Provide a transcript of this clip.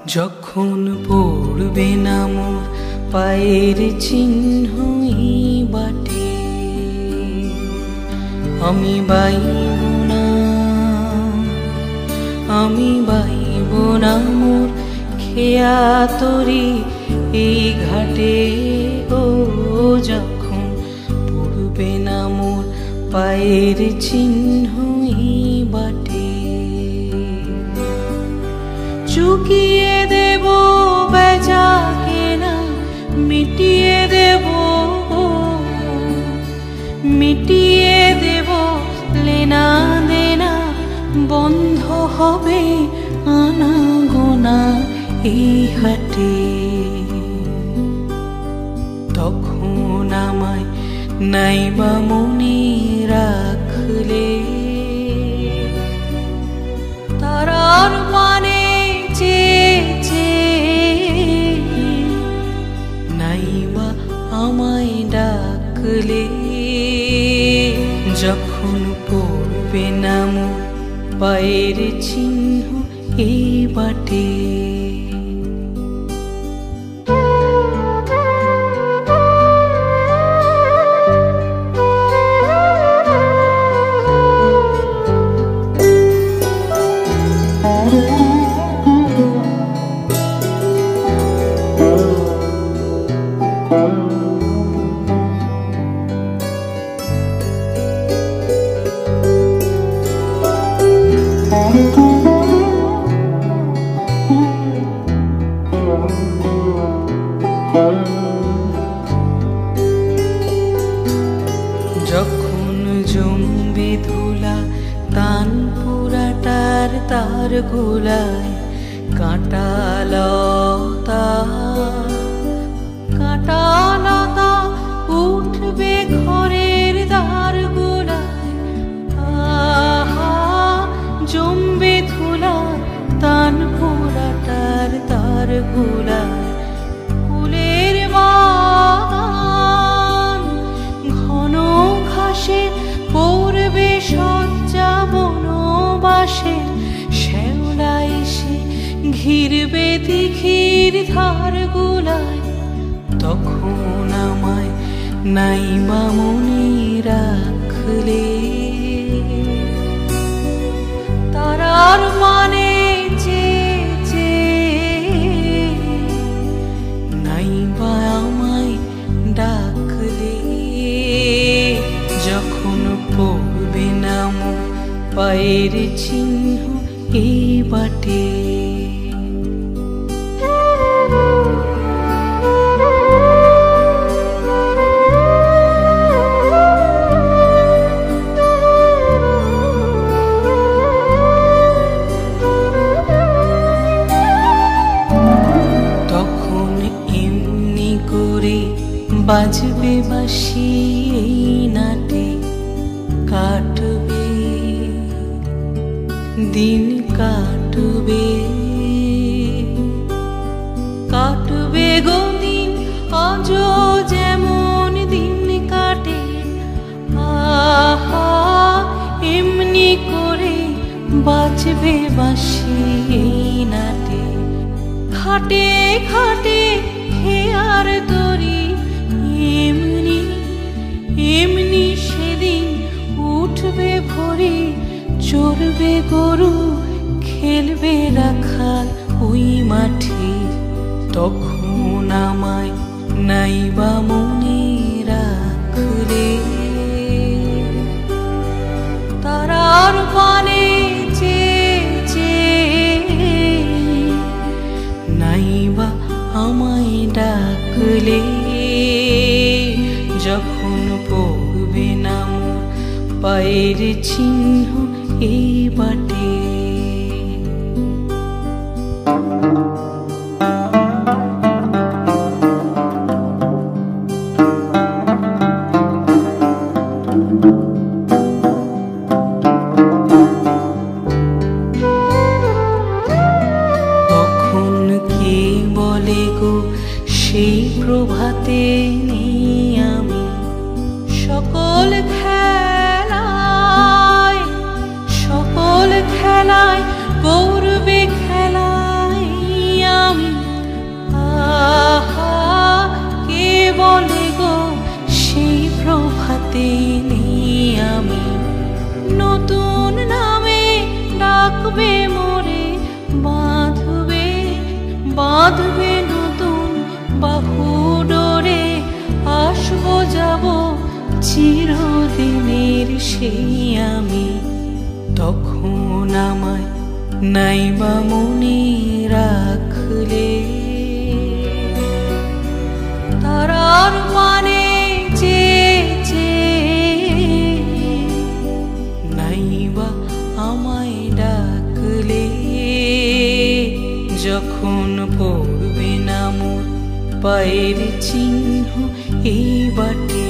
যখন পড়বে না মোর পায়ের চিহ্ন বাটে, আমি বাইব না, আমি বাইব না মোর খেয়া তরি এই ঘাটে। ও যখন পড়বে না মোর পায়ের চিহ্ন বাটে, চুকিয়ে দেব বেজা কেনা, মিটিয়ে দেব, মিটিয়ে দেব লেনা দেনা, বন্ধ হবে আনা গোনা এই হাটে। তখন আমায় নাইবা মনে রাখলে, তারার মানে নাইবা আমায় ডাকলে, যখন পড়বে না মোর পায়ের চিহ্ন এই বাটে। যখন জমবে ধুলা তান পুরাটার তার গোলায়, কাঁটা লতা কাঁটা লতা উঠবে ঘরের দ্বার গোলায়। আহা জমবে ধুলা তান পুরাটার তার গোলায়, ফুলের বাগান ঘন ঘাসে পড়বে সজ্জা বনবাসে, শ্যাওলা এসে ঘিরবে দিঘির ধার গোলায়। তখন আমায় নাইবা মনে রাখলে, তারার মানে নাইবা আমায় ডাকলে, যখন পড়বে না মোর পায়ের চিহ্ন এই বাটে। বাজবে বাঁশি এই নাটে, কাটবে দিন কাটবে, কাটবে গো দিন আজ যেমন দিন কাটে। আহা এমনি করে বাজবে বাঁশি এই নাটে, খাটে খাটে হেয়ার তরি, এমনি এমনি সেদিন উঠবে ভোরে, চড়বে গরু খেলবে রাখাল ওই মাঠে। তখন আমায় নাইবা মনে রাখলে, তারার পানে নাইবা আমায় ডাকলে, যখন পড়বে না মোর পায়ের চিহ্ন এই বাটে। তখন কে বলে গো সেই প্রভাতে নেই আমি, সকল খেলায় সকল খেলায় পড়বে খেলায় সেই আমি, তখন আমায় নাইবা মনে রাখলে। তারার মানে যে নাইবা আমায় ডাকলে, যখন পড়বে না মোর পায়ের চিহ্ন এই বাটে,